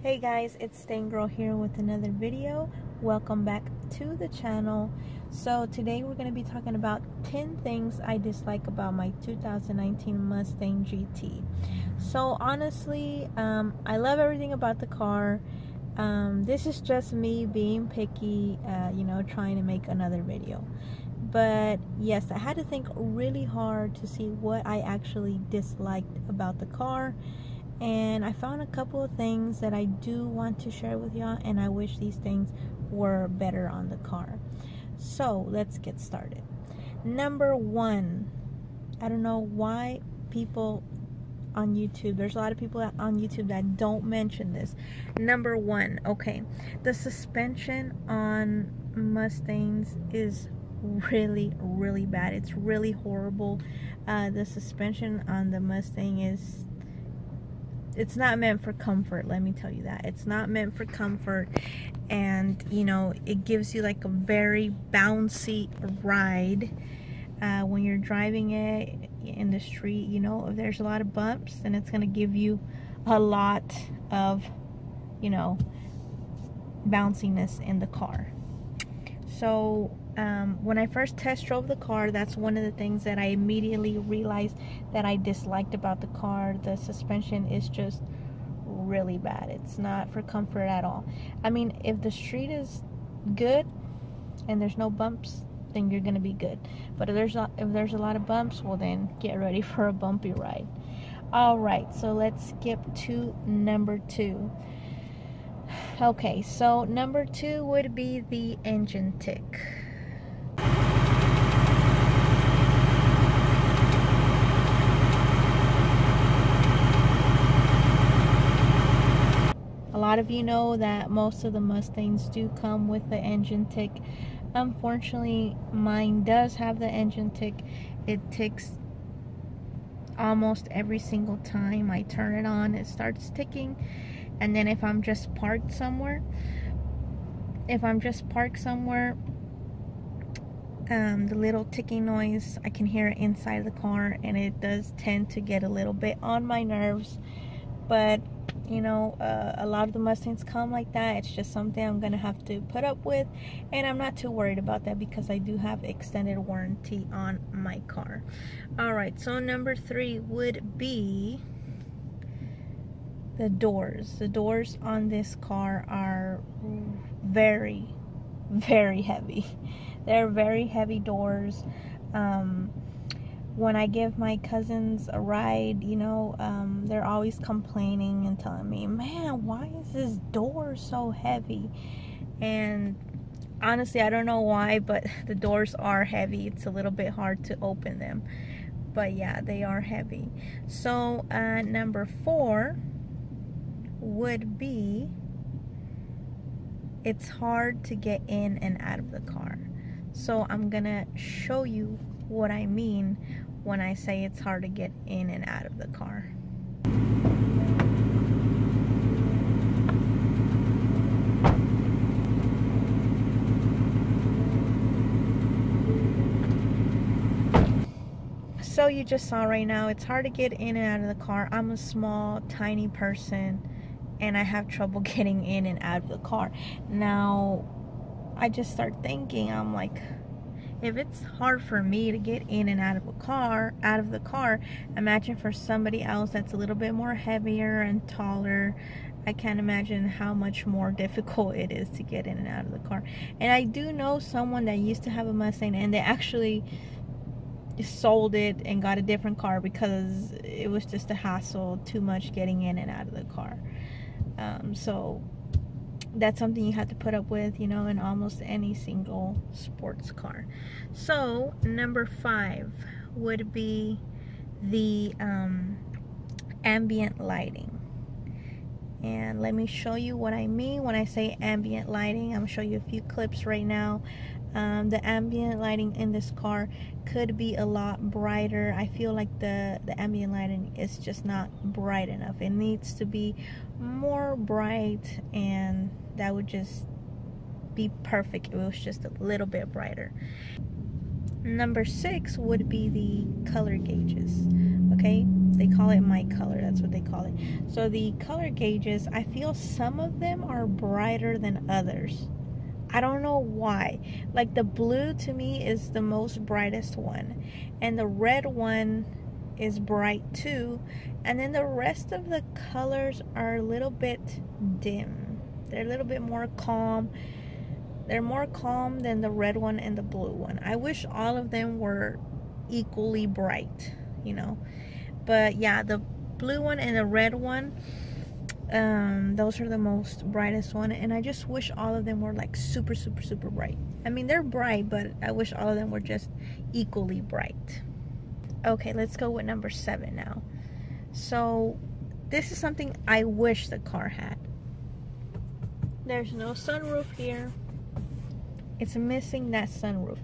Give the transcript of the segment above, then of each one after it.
Hey guys, it's Stain Girl here with another video. Welcome back to the channel. So today we're going to be talking about 10 things I dislike about my 2019 Mustang GT. So honestly, I love everything about the car. This is just me being picky, trying to make another video. But yes, I had to think really hard to see what I actually disliked about the car. And I found a couple of things that I do want to share with y'all, and I wish these things were better on the car. So let's get started. Number one, I don't know why people on YouTube, there's a lot of people on YouTube that don't mention this. Number one, okay, the suspension on Mustangs is really bad. It's really horrible. The suspension on the Mustang it's not meant for comfort, let me tell you that. It's not meant for comfort, and it gives you like a very bouncy ride when you're driving it in the street. If there's a lot of bumps, then it's going to give you a lot of bounciness in the car. So when I first test drove the car, that's one of the things that I immediately realized that I disliked about the car. The suspension is just really bad. It's not for comfort at all. I mean, if the street is good and there's no bumps, then you're gonna be good. But if there's a lot of bumps, well then get ready for a bumpy ride. All right, so let's skip to number two. Okay, so number two would be the engine tick. A lot of you know that most of the Mustangs do come with the engine tick. Unfortunately, mine does have the engine tick. It ticks almost every single time I turn it on. It starts ticking. And then if I'm just parked somewhere, the little ticking noise, I can hear it inside the car, and it does tend to get a little bit on my nerves. But a lot of the Mustangs come like that. It's just something I'm gonna have to put up with, and I'm not too worried about that because I do have extended warranty on my car. All right, so number three would be the doors. The doors on this car are very heavy. They're very heavy doors. When I give my cousins a ride, they're always complaining and telling me, man, why is this door so heavy? And honestly, I don't know why, but the doors are heavy. It's a little bit hard to open them. But yeah, they are heavy. So number four would be, it's hard to get in and out of the car. So I'm gonna show you what I mean when I say it's hard to get in and out of the car. So you just saw right now, it's hard to get in and out of the car. I'm a small, tiny person, and I have trouble getting in and out of the car. Now, I just start thinking, I'm like, if it's hard for me to get in and out of the car, imagine for somebody else that's a little bit more heavier and taller. I can't imagine how much more difficult it is to get in and out of the car. And I do know someone that used to have a Mustang, and they actually sold it and got a different car because it was just a hassle, too much getting in and out of the car. So that's something you have to put up with, in almost any single sports car. So number five would be the ambient lighting. And let me show you what I mean when I say ambient lighting. I'm going to show you a few clips right now. The ambient lighting in this car could be a lot brighter. I feel like the ambient lighting is just not bright enough. It needs to be more bright, and that would just be perfect if it was just a little bit brighter. Number 6 would be the color gauges. Okay, they call it my color, that's what they call it. So the color gauges, I feel some of them are brighter than others. I don't know why. Like the blue to me is the most brightest one, and the red one is bright too, and then the rest of the colors are a little bit dim. They're a little bit more calm. They're more calm than the red one and the blue one. I wish all of them were equally bright, you know. But yeah, the blue one and the red one, those are the most brightest one, and I just wish all of them were like super bright. I mean, they're bright, but I wish all of them were just equally bright. Okay, let's go with number 7 now. So this is something I wish the car had. There's no sunroof here. It's missing that sunroof.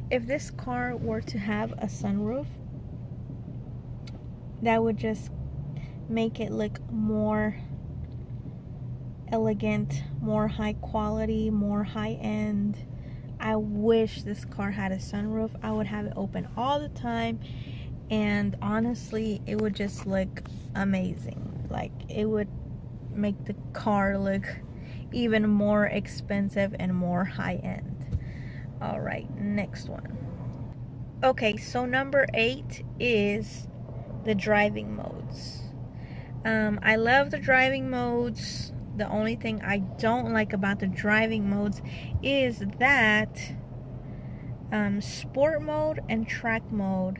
If this car were to have a sunroof, that would just make it look more elegant, more high quality, more high end. I wish this car had a sunroof. I would have it open all the time, and honestly, it would just look amazing. Like, it would make the car look even more expensive and more high end. All right, next one. Okay, so number 8 is the driving modes. I love the driving modes. The only thing I don't like about the driving modes is that sport mode and track mode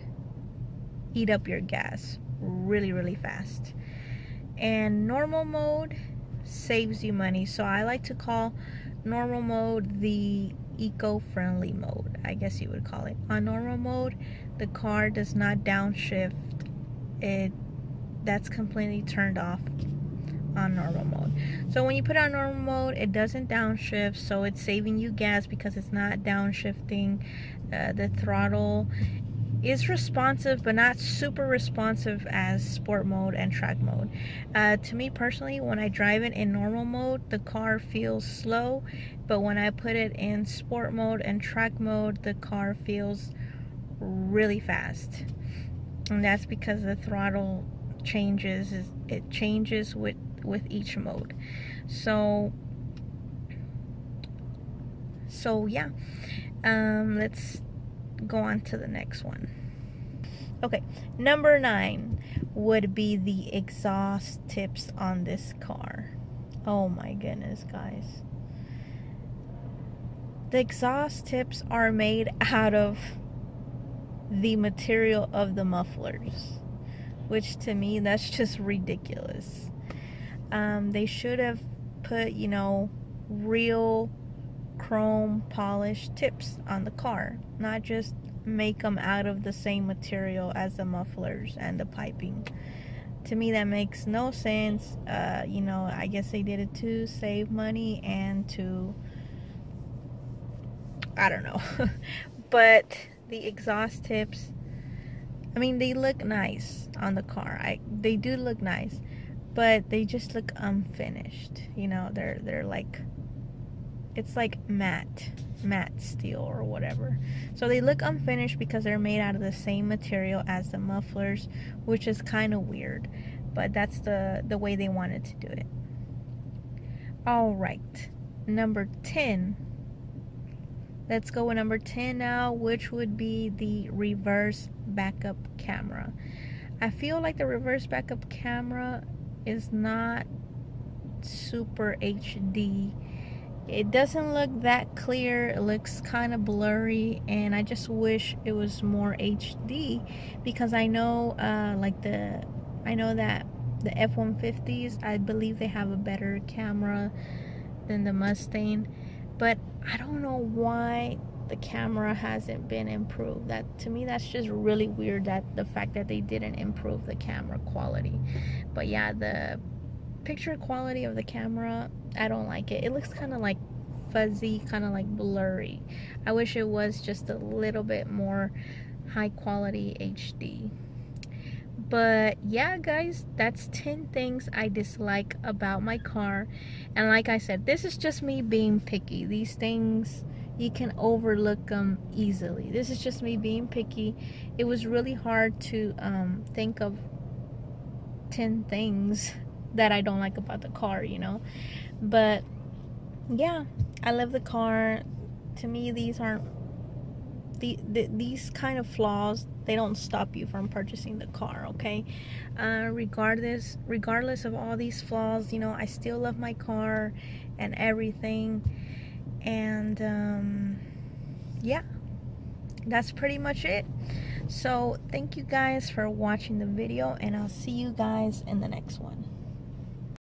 eat up your gas really fast, and normal mode saves you money. So I like to call normal mode the eco-friendly mode, I guess you would call it. On normal mode, the car does not downshift. That's completely turned off on normal mode. So when you put on normal mode, it doesn't downshift, so it's saving you gas because it's not downshifting. The throttle is responsive, but not super responsive as sport mode and track mode. To me personally, when I drive it in normal mode, the car feels slow, but when I put it in sport mode and track mode, the car feels really fast. And that's because the throttle changes. It changes with each mode. So yeah, let's go on to the next one. Okay, number 9 would be the exhaust tips on this car. Oh my goodness, guys. The exhaust tips are made out of the material of the mufflers, which to me, that's just ridiculous. They should have put, you know, real chrome polished tips on the car, not just make them out of the same material as the mufflers and the piping. To me, that makes no sense. You know, I guess they did it to save money and to, I don't know. But the exhaust tips, I mean, they look nice on the car. They do look nice, but they just look unfinished. You know, they're like, it's like matte steel or whatever. So they look unfinished because they're made out of the same material as the mufflers, which is kind of weird, but that's the way they wanted to do it. All right, number 10. Let's go with number 10 now, which would be the reverse backup camera. I feel like the reverse backup camera is not super HD. It doesn't look that clear. It looks kind of blurry, and I just wish it was more HD, because I know I know that the F-150s, I believe they have a better camera than the Mustang, but I don't know why the camera hasn't been improved. That, to me, that's just really weird, that the fact that they didn't improve the camera quality. But yeah, the picture quality of the camera, I don't like it. It looks kind of like fuzzy, kind of like blurry. I wish it was just a little bit more high quality HD. But yeah, guys, that's 10 things I dislike about my car. And like I said, this is just me being picky. These things you can overlook them easily. This is just me being picky. It was really hard to think of 10 things that I don't like about the car, you know. But yeah, I love the car. To me, these aren't these kind of flaws, they don't stop you from purchasing the car, okay? Regardless of all these flaws, you know, I still love my car and everything. And yeah, that's pretty much it. So thank you guys for watching the video, and I'll see you guys in the next one.